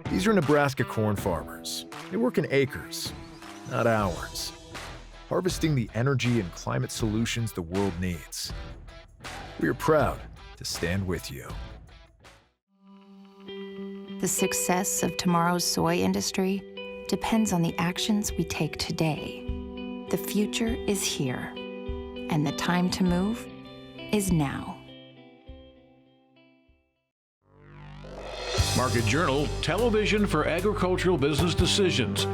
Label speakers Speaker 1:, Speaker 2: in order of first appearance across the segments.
Speaker 1: These are Nebraska corn farmers. They work in acres, not hours, harvesting the energy and climate solutions the world needs. We are proud to stand with you.
Speaker 2: The success of tomorrow's soy industry depends on the actions we take today. The future is here, and the time to move is now.
Speaker 3: Market Journal Television for Agricultural Business Decisions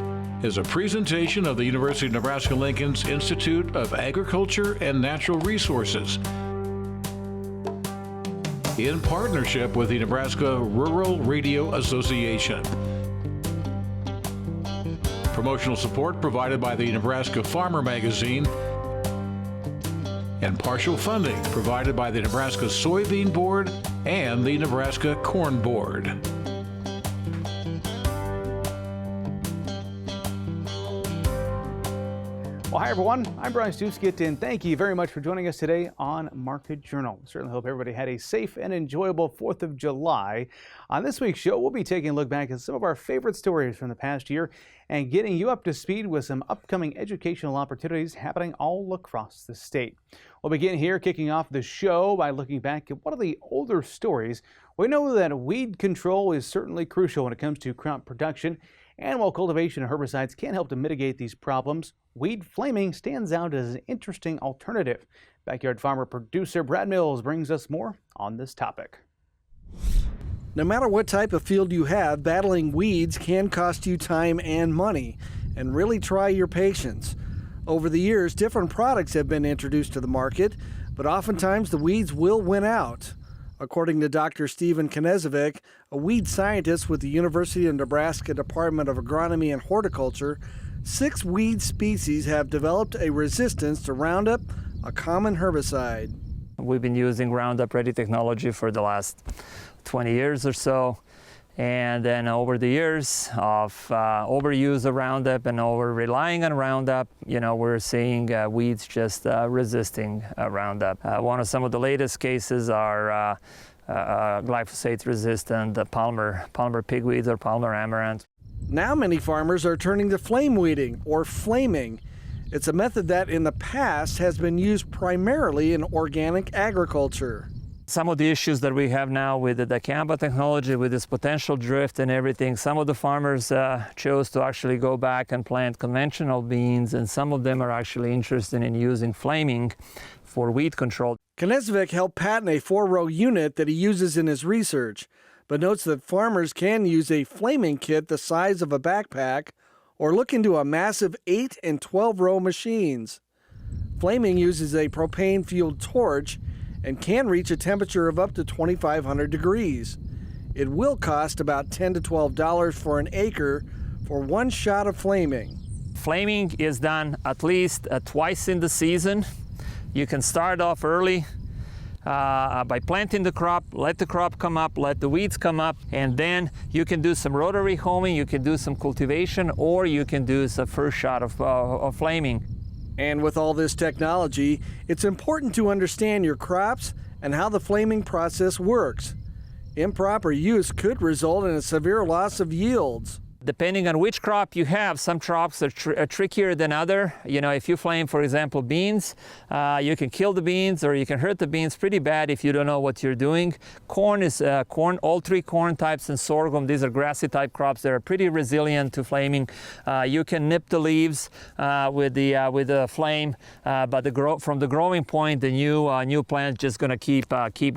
Speaker 3: is a presentation of the University of Nebraska-Lincoln's Institute of Agriculture and Natural Resources in partnership with the Nebraska Rural Radio Association. Promotional support provided by the Nebraska Farmer Magazine and partial funding provided by the Nebraska Soybean Board and the Nebraska Corn Board.
Speaker 4: Well, hi everyone, I'm Brian Stewskit, and thank you very much for joining us today on Market Journal. Certainly hope everybody had a safe and enjoyable 4th of July. On this week's show, we'll be taking a look back at some of our favorite stories from the past year and getting you up to speed with some upcoming educational opportunities happening all across the state. We'll begin here, kicking off the show by looking back at one of the older stories. We know that weed control is certainly crucial when it comes to crop production. And while cultivation and herbicides can help to mitigate these problems, weed flaming stands out as an interesting alternative. Backyard farmer producer Brad Mills brings us more on this topic.
Speaker 5: No matter what type of field you have, battling weeds can cost you time and money, and really try your patience. Over the years, different products have been introduced to the market, but oftentimes the weeds will win out. According to Dr. Stephen Knezevic, a weed scientist with the University of Nebraska Department of Agronomy and Horticulture, 6 weed species have developed a resistance to Roundup, a common herbicide.
Speaker 6: We've been using Roundup Ready technology for the last 20 years or so. And then over the years of overuse of Roundup and over relying on Roundup, we're seeing weeds just resisting Roundup. One of some of the latest cases are glyphosate-resistant Palmer pigweeds or Palmer amaranth.
Speaker 5: Now many farmers are turning to flame weeding or flaming. It's a method that in the past has been used primarily in organic agriculture.
Speaker 6: Some of the issues that we have now with the dicamba technology, with this potential drift and everything, some of the farmers chose to actually go back and plant conventional beans, and some of them are actually interested in using flaming for weed control.
Speaker 5: Knezevic helped patent a 4-row unit that he uses in his research, but notes that farmers can use a flaming kit the size of a backpack or look into a massive 8 and 12-row machines. Flaming uses a propane-fueled torch and can reach a temperature of up to 2,500 degrees. It will cost about $10 to $12 for an acre for one shot of flaming.
Speaker 6: Flaming is done at least twice in the season. You can start off early by planting the crop, let the crop come up, let the weeds come up, and then you can do some rotary homing, you can do some cultivation, or you can do the first shot of flaming.
Speaker 5: And with all this technology, it's important to understand your crops and how the flaming process works. Improper use could result in a severe loss of yields.
Speaker 6: Depending on which crop you have, some crops are trickier than other. If you flame, for example, beans, you can kill the beans or you can hurt the beans pretty bad if you don't know what you're doing. Corn is all 3 corn types, and sorghum. These are grassy type crops that are pretty resilient to flaming. You can nip the leaves with the flame, but from the growing point, the new plant just going to keep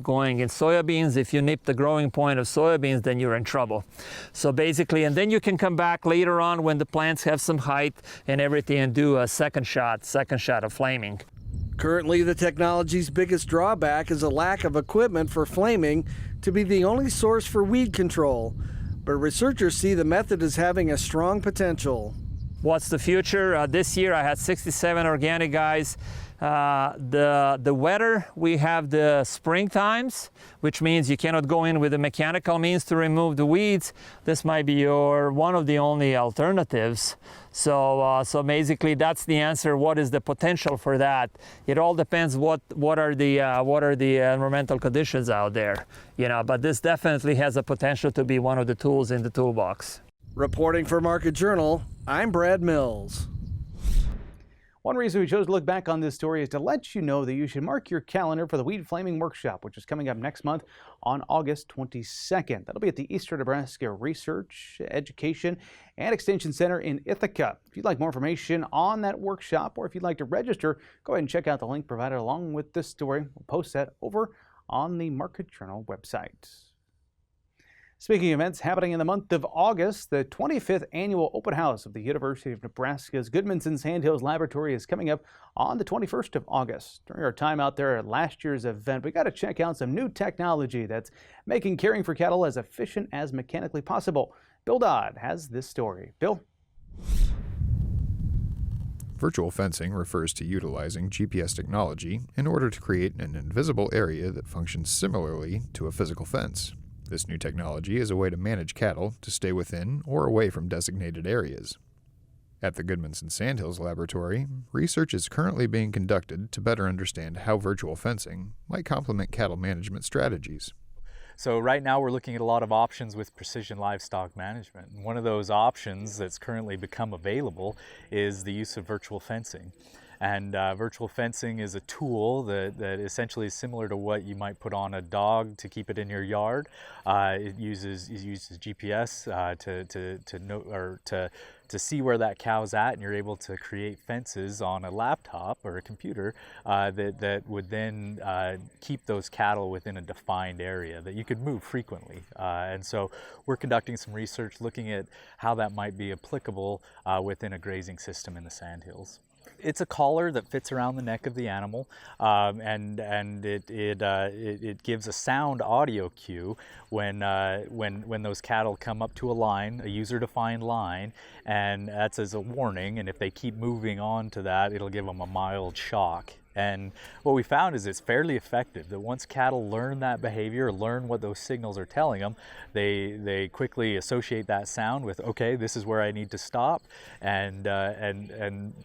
Speaker 6: going. In soybeans, if you nip the growing point of soybeans, then you're in trouble. So basically, and then you can come back later on when the plants have some height and everything and do a second shot of flaming.
Speaker 5: Currently, the technology's biggest drawback is a lack of equipment for flaming to be the only source for weed control. But researchers see the method as having a strong potential.
Speaker 6: What's the future? This year I had 67 organic guys. The weather, we have the spring times, which means you cannot go in with the mechanical means to remove the weeds. This might be one of the only alternatives. So basically that's the answer. What is the potential for that? It all depends what are the environmental conditions out there, but this definitely has a potential to be one of the tools in the toolbox.
Speaker 5: Reporting for Market Journal, I'm Brad Mills.
Speaker 4: One reason we chose to look back on this story is to let you know that you should mark your calendar for the Weed Flaming Workshop, which is coming up next month on August 22nd. That'll be at the Eastern Nebraska Research, Education, and Extension Center in Ithaca. If you'd like more information on that workshop, or if you'd like to register, go ahead and check out the link provided along with this story. We'll post that over on the Market Journal website. Speaking of events happening in the month of August, the 25th annual open house of the University of Nebraska's Gudmundsen Sandhills Laboratory is coming up on the 21st of August. During our time out there at last year's event, we got to check out some new technology that's making caring for cattle as efficient as mechanically possible. Bill Dodd has this story. Bill?
Speaker 1: Virtual fencing refers to utilizing GPS technology in order to create an invisible area that functions similarly to a physical fence. This new technology is a way to manage cattle to stay within or away from designated areas. At the Gudmundsen Sandhills Laboratory, research is currently being conducted to better understand how virtual fencing might complement cattle management strategies.
Speaker 7: So right now we're looking at a lot of options with precision livestock management. And one of those options that's currently become available is the use of virtual fencing. And virtual fencing is a tool that essentially is similar to what you might put on a dog to keep it in your yard. It uses GPS to see where that cow's at, and you're able to create fences on a laptop or a computer that would then keep those cattle within a defined area that you could move frequently. And so we're conducting some research looking at how that might be applicable within a grazing system in the Sandhills. It's a collar that fits around the neck of the animal, and it gives a sound audio cue when those cattle come up to a line, a user-defined line, and that's as a warning. And if they keep moving on to that, it'll give them a mild shock. And what we found is it's fairly effective, that once cattle learn that behavior, learn what those signals are telling them, they quickly associate that sound with, okay, this is where I need to stop, and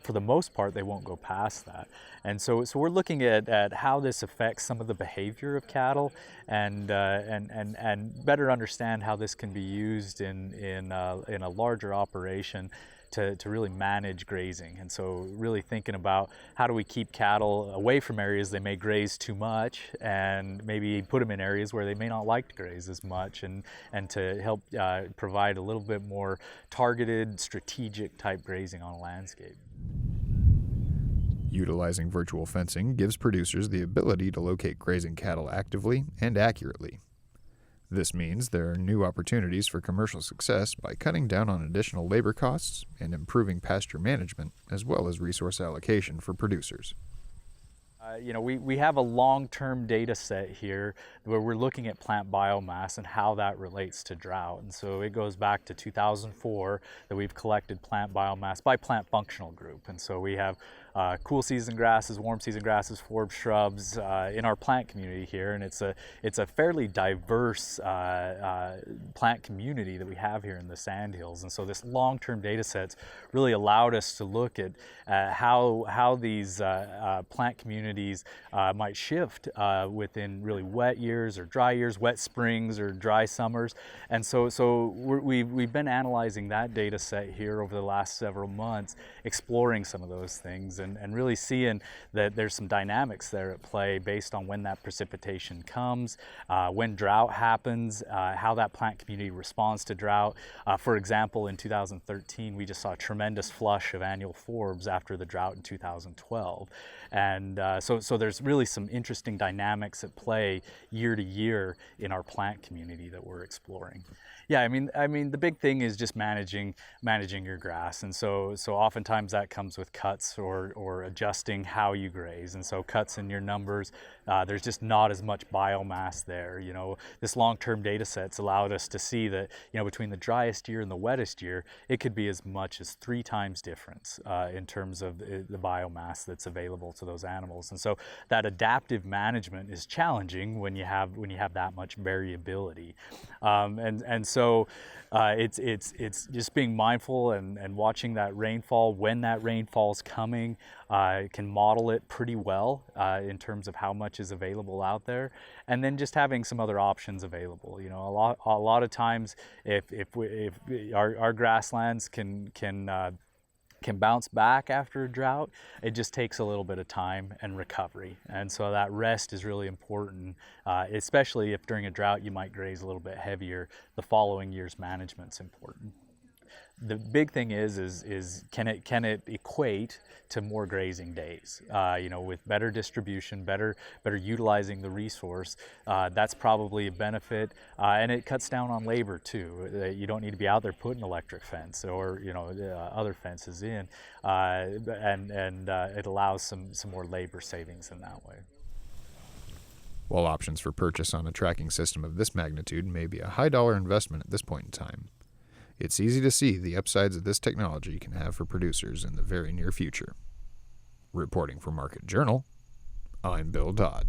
Speaker 7: for the most part, they won't go past that. And so we're looking at how this affects some of the behavior of cattle, and better understand how this can be used in a larger operation to really manage grazing. And so really thinking about how do we keep cattle away from areas they may graze too much, and maybe put them in areas where they may not like to graze as much, and to help provide a little bit more targeted, strategic type grazing on a landscape.
Speaker 1: Utilizing virtual fencing gives producers the ability to locate grazing cattle actively and accurately. This means there are new opportunities for commercial success by cutting down on additional labor costs and improving pasture management, as well as resource allocation for producers.
Speaker 7: We have a long-term data set here where we're looking at plant biomass and how that relates to drought. And so it goes back to 2004 that we've collected plant biomass by plant functional group. And so we have cool season grasses, warm season grasses, forb shrubs in our plant community here, and it's a fairly diverse plant community that we have here in the Sandhills. And so this long-term data set's really allowed us to look at how these plant communities might shift within really wet years or dry years, wet springs or dry summers. And so we've been analyzing that data set here over the last several months, exploring some of those things, and really seeing that there's some dynamics there at play based on when that precipitation comes, when drought happens, how that plant community responds to drought. For example, in 2013, we just saw a tremendous flush of annual forbs after the drought in 2012. And so there's really some interesting dynamics at play year to year in our plant community that we're exploring. Yeah, I mean, the big thing is just managing your grass, and so oftentimes that comes with cuts or or adjusting how you graze, and so cuts in your numbers. There's just not as much biomass there. You know, this long-term data set's allowed us to see that, you know, between the driest year and the wettest year, it could be as much as 3 times difference in terms of the biomass that's available to those animals. And so that adaptive management is challenging when you have that much variability. So it's just being mindful and watching that rainfall, when that rainfall's coming, can model it pretty well in terms of how much is available out there, and then just having some other options available. You know, a lot of times if our grasslands can bounce back after a drought, it just takes a little bit of time and recovery. And so that rest is really important, especially if during a drought you might graze a little bit heavier. The following year's management's important. The big thing is can it equate to more grazing days? You know, with better distribution, better utilizing the resource, that's probably a benefit, and it cuts down on labor too. You don't need to be out there putting electric fence or, you know, other fences in, and it allows some more labor savings in that way.
Speaker 1: While options for purchase on a tracking system of this magnitude may be a high dollar investment at this point in time, it's easy to see the upsides that this technology can have for producers in the very near future. Reporting for Market Journal, I'm Bill Dodd.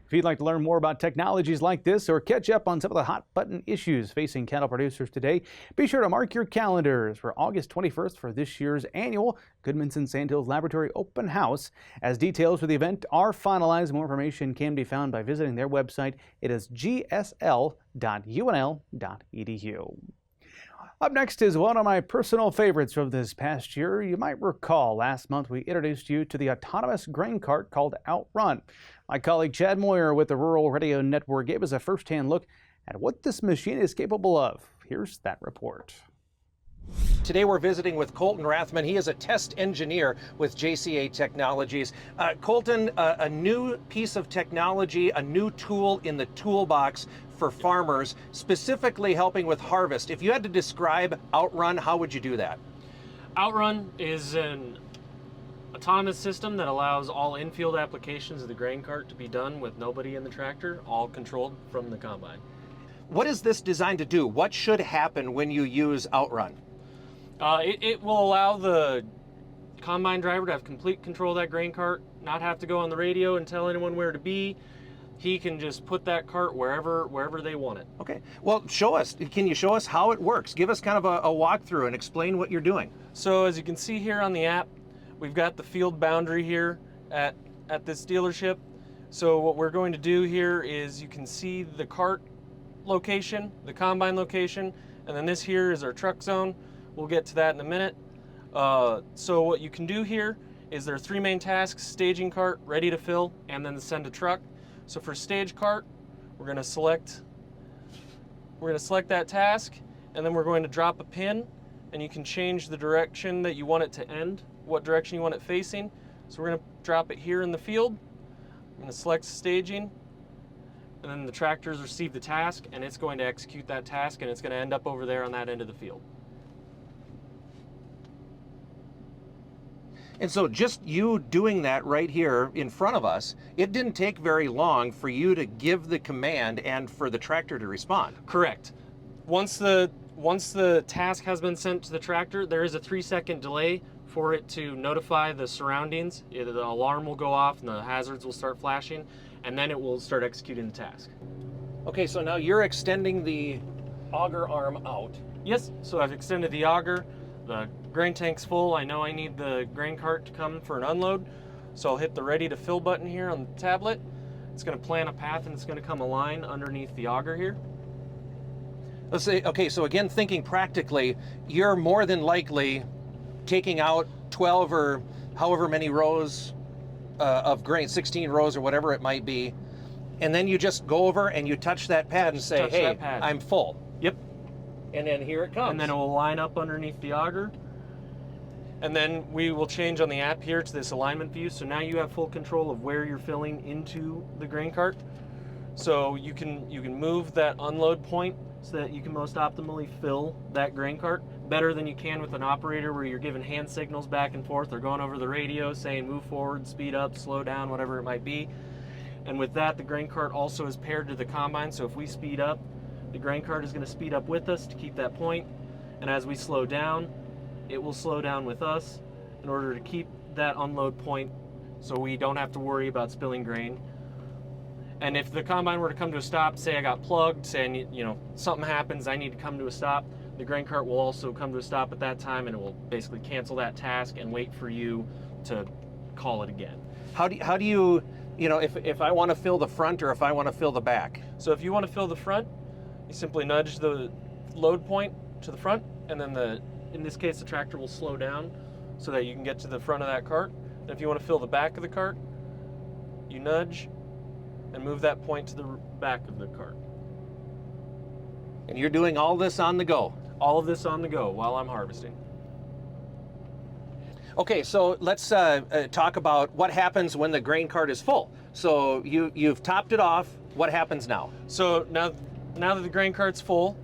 Speaker 4: If you'd like to learn more about technologies like this or catch up on some of the hot button issues facing cattle producers today, be sure to mark your calendars for August 21st for this year's annual Gudmundsen Sandhills Laboratory Open House. As details for the event are finalized, more information can be found by visiting their website. It is gsl.unl.edu. Up next is one of my personal favorites from this past year. You might recall last month we introduced you to the autonomous grain cart called Uutrun. My colleague Chad Moyer with the Rural Radio Network gave us a first-hand look at what this machine is capable of. Here's that report.
Speaker 8: Today we're visiting with Colton Rathman. He is a test engineer with JCA Technologies. Colton, a new piece of technology, a new tool in the toolbox for farmers, specifically helping with harvest. If you had to describe Uutrun, how would you do that?
Speaker 9: Uutrun is an autonomous system that allows all infield applications of the grain cart to be done with nobody in the tractor, all controlled from the combine.
Speaker 8: What is this designed to do? What should happen when you use Uutrun?
Speaker 9: It will allow the combine driver to have complete control of that grain cart, not have to go on the radio and tell anyone where to be. He can just put that cart wherever they want it.
Speaker 8: Okay. Well, show us. Can you show us how it works? Give us kind of a walkthrough and explain what you're doing.
Speaker 9: So as you can see here on the app, we've got the field boundary here at this dealership. So what we're going to do here is you can see the cart location, the combine location, and then this here is our truck zone. We'll get to that in a minute. So what you can do here is there are 3 main tasks: staging cart, ready to fill, and then send a truck. So for stage cart, we're going to select that task, and then we're going to drop a pin, and you can change the direction that you want it to end, what direction you want it facing. So we're going to drop it here in the field. I'm going to select staging, and then the tractors receive the task, and it's going to execute that task, and it's going to end up over there on that end of the field.
Speaker 8: And so just you doing that right here in front of us, it didn't take very long for you to give the command and for the tractor to respond.
Speaker 9: Correct. Once the task has been sent to the tractor, there is a 3-second delay for it to notify the surroundings. The alarm will go off and the hazards will start flashing, and then it will start executing the task.
Speaker 8: Okay, so now you're extending the auger arm out.
Speaker 9: Yes, so I've extended the auger. The grain tank's full. I know I need the grain cart to come for an unload, so I'll hit the ready to fill button here on the tablet. It's going to plan a path and it's going to come a line underneath the auger here.
Speaker 8: Let's say, okay, so again, thinking practically, you're more than likely taking out 12 or however many rows of grain, 16 rows or whatever it might be, and then you just go over and you touch that pad and say, hey, I'm full.
Speaker 9: Yep.
Speaker 8: And then here it comes.
Speaker 9: And then it will line up underneath the auger. And then we will change on the app here to this alignment view. So now you have full control of where you're filling into the grain cart. So you can move that unload point so that you can most optimally fill that grain cart better than you can with an operator where you're giving hand signals back and forth or going over the radio saying move forward, speed up, slow down, whatever it might be. And with that, the grain cart also is paired to the combine, so if we speed up, the grain cart is going to speed up with us to keep that point. And as we slow down, it will slow down with us in order to keep that unload point so we don't have to worry about spilling grain. And if the combine were to come to a stop, say I got plugged, say I need, something happens, I need to come to a stop, the grain cart will also come to a stop at that time, and it will basically cancel that task and wait for you to call it again.
Speaker 8: How do you, if I want to fill the front or if I want to fill the back?
Speaker 9: So if you want to fill the front, you simply nudge the load point to the front, and then in this case the tractor will slow down so that you can get to the front of that cart. And if you want to fill the back of the cart, you nudge and move that point to the back of the cart.
Speaker 8: And you're doing all this on the go?
Speaker 9: All of this on the go while I'm harvesting.
Speaker 8: Okay, so let's talk about what happens when the grain cart is full. So you've topped it off. What happens now?
Speaker 9: So now that the grain cart's full,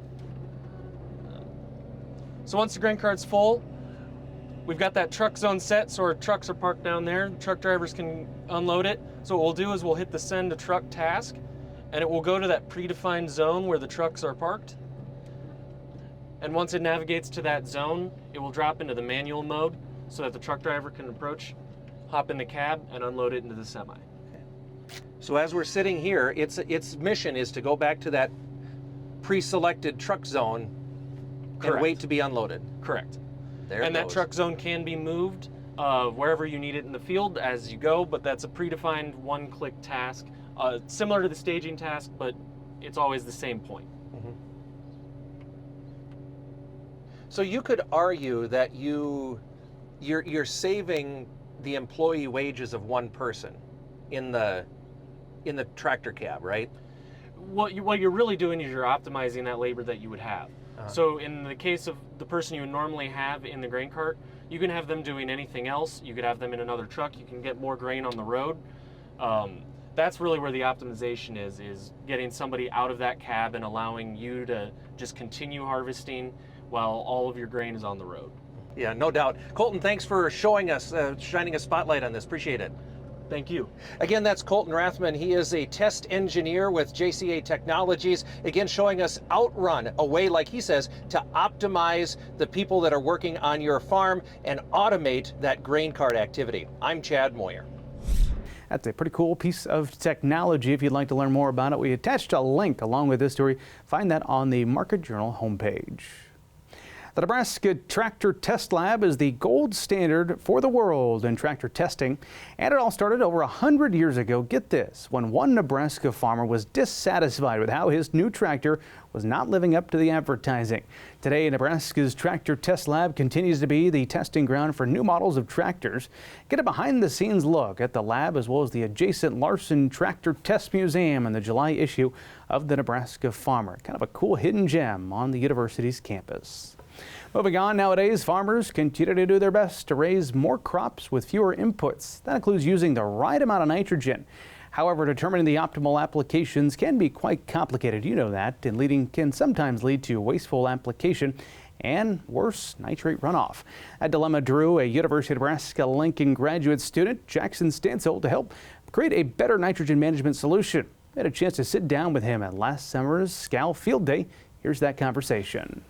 Speaker 9: so once the grain cart's full, we've got that truck zone set, so our trucks are parked down there. The truck drivers can unload it. So what we'll do is we'll hit the send to truck task, and it will go to that predefined zone where the trucks are parked. And once it navigates to that zone, it will drop into the manual mode so that the truck driver can approach, hop in the cab, and unload it into the semi.
Speaker 8: So as we're sitting here, its mission is to go back to that pre-selected truck zone and wait to be unloaded.
Speaker 9: Correct.
Speaker 8: There it goes.
Speaker 9: That truck zone can be moved wherever you need it in the field as you go, but that's a predefined one-click task, similar to the staging task, but it's always the same point.
Speaker 8: Mm-hmm. So you could argue that you're saving the employee wages of one person in the tractor cab, right?
Speaker 9: What you're really doing is you're optimizing that labor that you would have. So in the case of the person you would normally have in the grain cart, you can have them doing anything else. You could have them in another truck. You can get more grain on the road. That's really where the optimization is getting somebody out of that cab and allowing you to just continue harvesting while all of your grain is on the road.
Speaker 8: Yeah, no doubt. Colton, thanks for showing us, shining a spotlight on this. Appreciate it.
Speaker 9: Thank you.
Speaker 8: Again, that's Colton Rathman. He is a test engineer with JCA Technologies. Again, showing us Uutrun, a way, like he says, to optimize the people that are working on your farm and automate that grain cart activity. I'm Chad Moyer.
Speaker 4: That's a pretty cool piece of technology. If you'd like to learn more about it, we attached a link along with this story. Find that on the Market Journal homepage. The Nebraska Tractor Test Lab is the gold standard for the world in tractor testing, and it all started over 100 years ago. Get this, when one Nebraska farmer was dissatisfied with how his new tractor was not living up to the advertising. Today, Nebraska's Tractor Test Lab continues to be the testing ground for new models of tractors. Get a behind-the-scenes look at the lab as well as the adjacent Larson Tractor Test Museum in the July issue of the Nebraska Farmer. Kind of a cool hidden gem on the university's campus. Moving on, nowadays, farmers continue to do their best to raise more crops with fewer inputs. That includes using the right amount of nitrogen. However, determining the optimal applications can be quite complicated. You know that, and can sometimes lead to wasteful application and worse, nitrate runoff. That dilemma drew a University of Nebraska-Lincoln graduate student, Jackson Stansell, to help create a better nitrogen management solution. We had a chance to sit down with him at last summer's SCAL Field Day. Here's that conversation.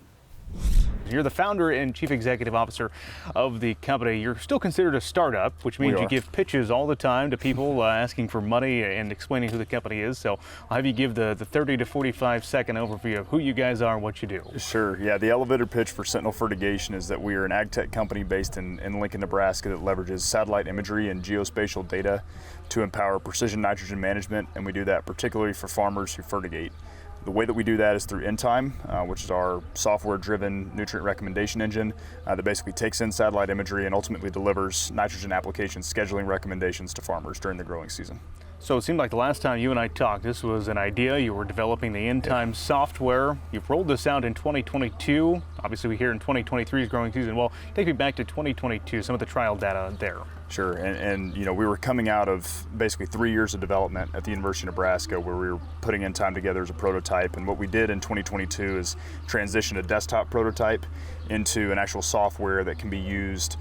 Speaker 4: You're the founder and chief executive officer of the company. You're still considered a startup, which means you give pitches all the time to people asking for money and explaining who the company is. So I'll have you give the 30 to 45 second overview of who you guys are and what you do.
Speaker 10: Sure. Yeah, the elevator pitch for Sentinel Fertigation is that we are an ag tech company based in Lincoln, Nebraska that leverages satellite imagery and geospatial data to empower precision nitrogen management, and we do that particularly for farmers who fertigate. The way that we do that is through InTime, which is our software-driven nutrient recommendation engine that basically takes in satellite imagery and ultimately delivers nitrogen application scheduling recommendations to farmers during the growing season.
Speaker 4: So it seemed like the last time you and I talked, this was an idea. You were developing the in-time software. You've rolled this out in 2022. Obviously, we hear in 2023's growing season. Well, take me back to 2022, some of the trial data there.
Speaker 10: Sure, and you know, we were coming out of basically 3 years of development at the University of Nebraska, where we were putting in time together as a prototype. And what we did in 2022 is transition a desktop prototype into an actual software that can be used,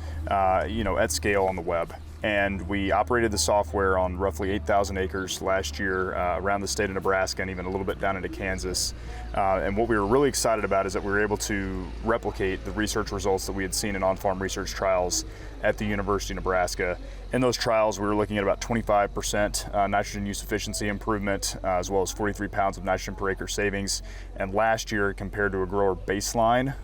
Speaker 10: you know, at scale on the web. And we operated the software on roughly 8,000 acres last year around the state of Nebraska and even a little bit down into Kansas. And what we were really excited about is that we were able to replicate the research results that we had seen in on-farm research trials at the University of Nebraska. In those trials, we were looking at about 25% nitrogen use efficiency improvement, as well as 43 pounds of nitrogen per acre savings. And last year, compared to a grower baseline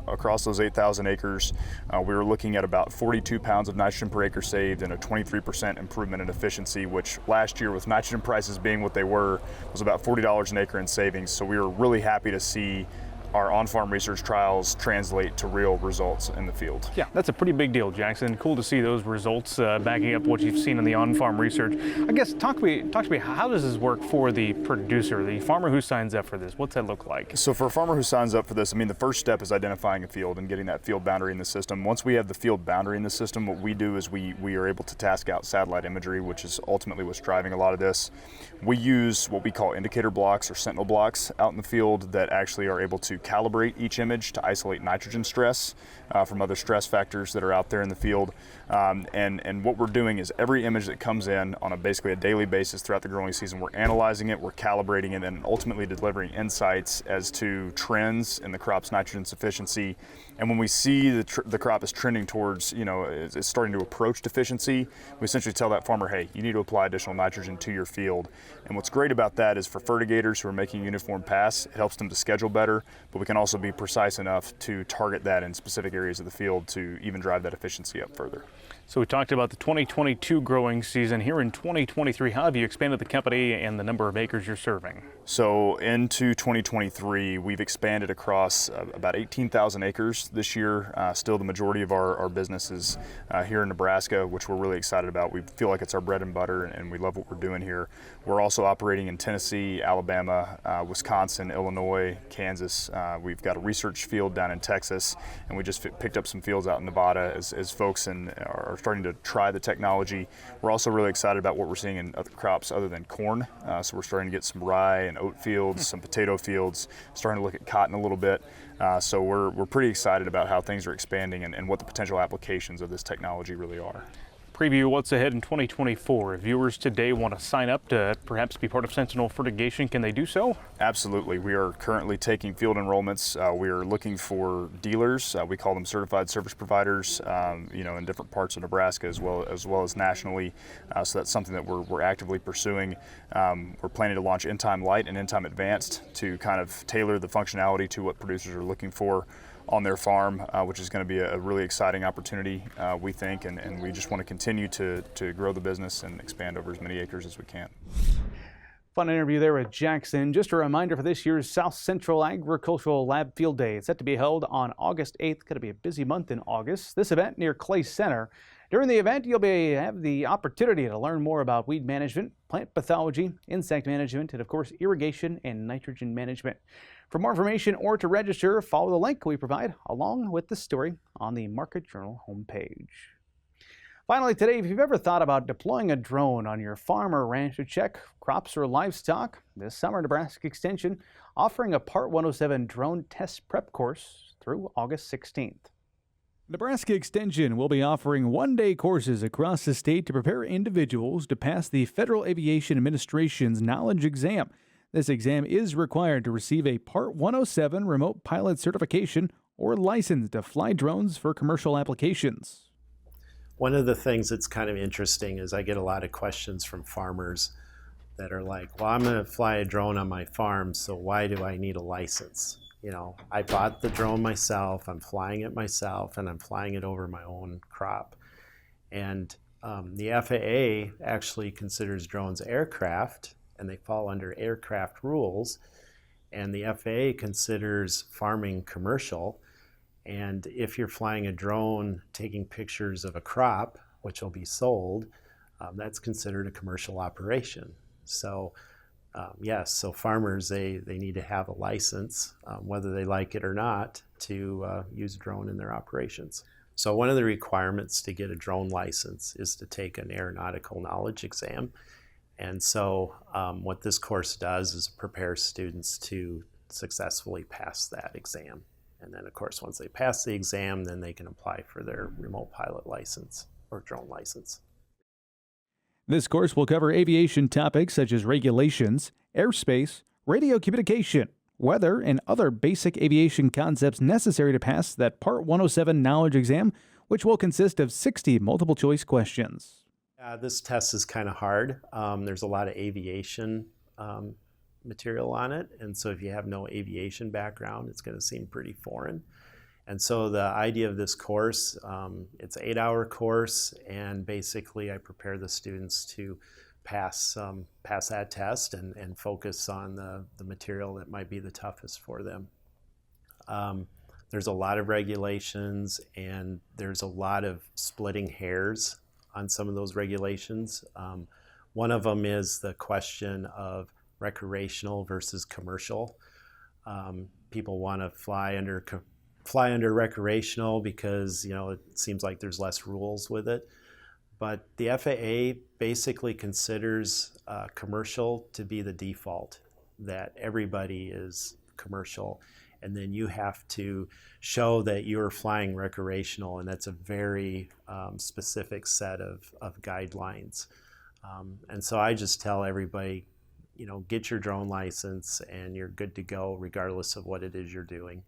Speaker 10: across those 8,000 acres, we were looking at about 42 pounds of nitrogen per acre saved and a 23% improvement in efficiency, which last year, with nitrogen prices being what they were, was about $40 an acre in savings. So we were really happy to see our on-farm research trials translate to real results in the field.
Speaker 4: Yeah, that's a pretty big deal, Jackson. Cool to see those results backing up what you've seen in the on-farm research. I guess talk to me, how does this work for the producer, the farmer who signs up for this? What's that look like?
Speaker 10: So for a farmer who signs up for this, I mean, the first step is identifying a field and getting that field boundary in the system. Once we have the field boundary in the system, what we do is we are able to task out satellite imagery, which is ultimately what's driving a lot of this. We use what we call indicator blocks or sentinel blocks out in the field that actually are able to calibrate each image to isolate nitrogen stress from other stress factors that are out there in the field. And what we're doing is every image that comes in on basically a daily basis throughout the growing season, we're analyzing it, we're calibrating it, and ultimately delivering insights as to trends in the crop's nitrogen sufficiency. And when we see the crop is trending towards, you know, it's starting to approach deficiency, we essentially tell that farmer, hey, you need to apply additional nitrogen to your field. And what's great about that is for fertigators who are making uniform pass, it helps them to schedule better, but we can also be precise enough to target that in specific areas of the field to even drive that efficiency up further.
Speaker 4: So we talked about the 2022 growing season. Here in 2023, how have you expanded the company and the number of acres you're serving?
Speaker 10: So into 2023, we've expanded across about 18,000 acres this year. Still the majority of our business is here in Nebraska, which we're really excited about. We feel like it's our bread and butter, and we love what we're doing here. We're also operating in Tennessee, Alabama, Wisconsin, Illinois, Kansas. We've got a research field down in Texas, and we just picked up some fields out in Nevada as folks are starting to try the technology. We're also really excited about what we're seeing in other crops other than corn. So we're starting to get some rye and oat fields, some potato fields, starting to look at cotton a little bit. So we're pretty excited about how things are expanding and what the potential applications of this technology really are.
Speaker 4: Preview what's ahead in 2024. If viewers today want to sign up to perhaps be part of Sentinel Fertigation, can they do so?
Speaker 10: Absolutely. We are currently taking field enrollments. We are looking for dealers. We call them certified service providers, you know, in different parts of Nebraska as well as nationally. So that's something that we're actively pursuing. We're planning to launch In-Time Light and In-Time Advanced to kind of tailor the functionality to what producers are looking for on their farm, which is going to be a really exciting opportunity, we think, and we just want to continue to grow the business and expand over as many acres as we can.
Speaker 4: Fun interview there with Jackson. Just a reminder for this year's South Central Agricultural Lab Field Day. It's set to be held on August 8th. Going to be a busy month in August. This event near Clay Center. During the event, you'll have the opportunity to learn more about weed management, plant pathology, insect management, and of course, irrigation and nitrogen management. For more information or to register, follow the link we provide along with the story on the Market Journal homepage. Finally today, if you've ever thought about deploying a drone on your farm or ranch to check crops or livestock, this summer Nebraska Extension offering a Part 107 drone test prep course through August 16th. Nebraska Extension will be offering one-day courses across the state to prepare individuals to pass the Federal Aviation Administration's knowledge exam. This exam is required to receive a Part 107 remote pilot certification or license to fly drones for commercial applications.
Speaker 11: One of the things that's kind of interesting is I get a lot of questions from farmers that are like, well, I'm going to fly a drone on my farm, so why do I need a license? You know, I bought the drone myself, I'm flying it myself, and I'm flying it over my own crop. And the FAA actually considers drones aircraft, and they fall under aircraft rules. And the FAA considers farming commercial. And if you're flying a drone taking pictures of a crop, which will be sold, that's considered a commercial operation. So yes, so farmers, they need to have a license, whether they like it or not, to use a drone in their operations. So one of the requirements to get a drone license is to take an aeronautical knowledge exam. And so what this course does is prepare students to successfully pass that exam. And then of course, once they pass the exam, then they can apply for their remote pilot license or drone license.
Speaker 4: This course will cover aviation topics such as regulations, airspace, radio communication, weather, and other basic aviation concepts necessary to pass that Part 107 knowledge exam, which will consist of 60 multiple choice questions.
Speaker 11: This test is kind of hard. There's a lot of aviation material on it, and so if you have no aviation background, it's going to seem pretty foreign. And so the idea of this course, it's an 8-hour course, and basically I prepare the students to pass that test and focus on the material that might be the toughest for them. There's a lot of regulations, and there's a lot of splitting hairs on some of those regulations. One of them is the question of recreational versus commercial. People want to fly under recreational because, you know, it seems like there's less rules with it. But the FAA basically considers commercial to be the default, that everybody is commercial, and then you have to show that you're flying recreational, and that's a very specific set of guidelines. And so I just tell everybody, you know, get your drone license and you're good to go regardless of what it is you're doing.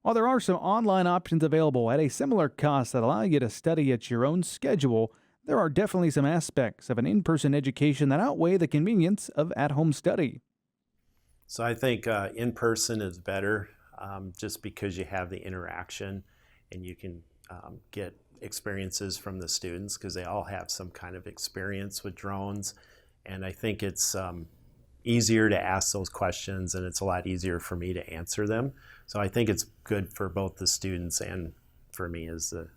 Speaker 4: While there are some online options available at a similar cost that allow you to study at your own schedule, there are definitely some aspects of an in-person education that outweigh the convenience of at-home study.
Speaker 11: So I think in-person is better just because you have the interaction and you can get experiences from the students because they all have some kind of experience with drones. And I think it's easier to ask those questions, and it's a lot easier for me to answer them. So I think it's good for both the students and for me as the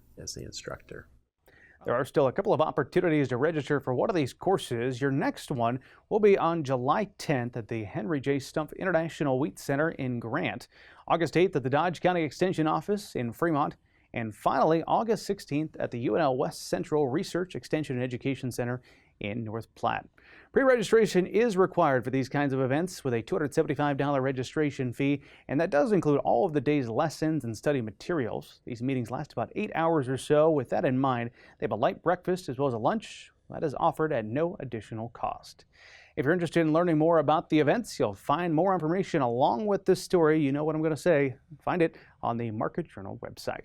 Speaker 11: instructor.
Speaker 4: There are still a couple of opportunities to register for one of these courses. Your next one will be on July 10th at the Henry J. Stumpf International Wheat Center in Grant, August 8th at the Dodge County Extension Office in Fremont, and finally August 16th at the UNL West Central Research Extension and Education Center in North Platte. Pre-registration is required for these kinds of events with a $275 registration fee, and that does include all of the day's lessons and study materials. These meetings last about 8 hours or so. With that in mind, they have a light breakfast as well as a lunch that is offered at no additional cost. If you're interested in learning more about the events, you'll find more information along with this story. You know what I'm going to say. Find it on the Market Journal website.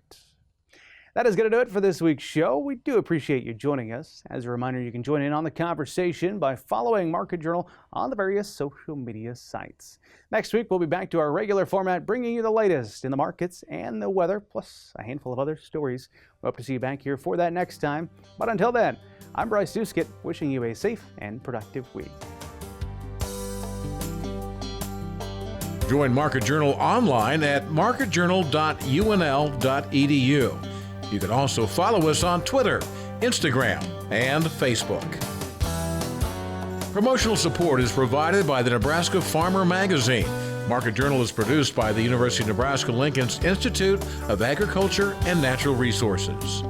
Speaker 4: That is going to do it for this week's show. We do appreciate you joining us. As a reminder, you can join in on the conversation by following Market Journal on the various social media sites. Next week, we'll be back to our regular format, bringing you the latest in the markets and the weather, plus a handful of other stories. We hope to see you back here for that next time. But until then, I'm Bryce Duskett, wishing you a safe and productive week.
Speaker 3: Join Market Journal online at marketjournal.unl.edu. You can also follow us on Twitter, Instagram, and Facebook. Promotional support is provided by the Nebraska Farmer Magazine. Market Journal is produced by the University of Nebraska-Lincoln's Institute of Agriculture and Natural Resources.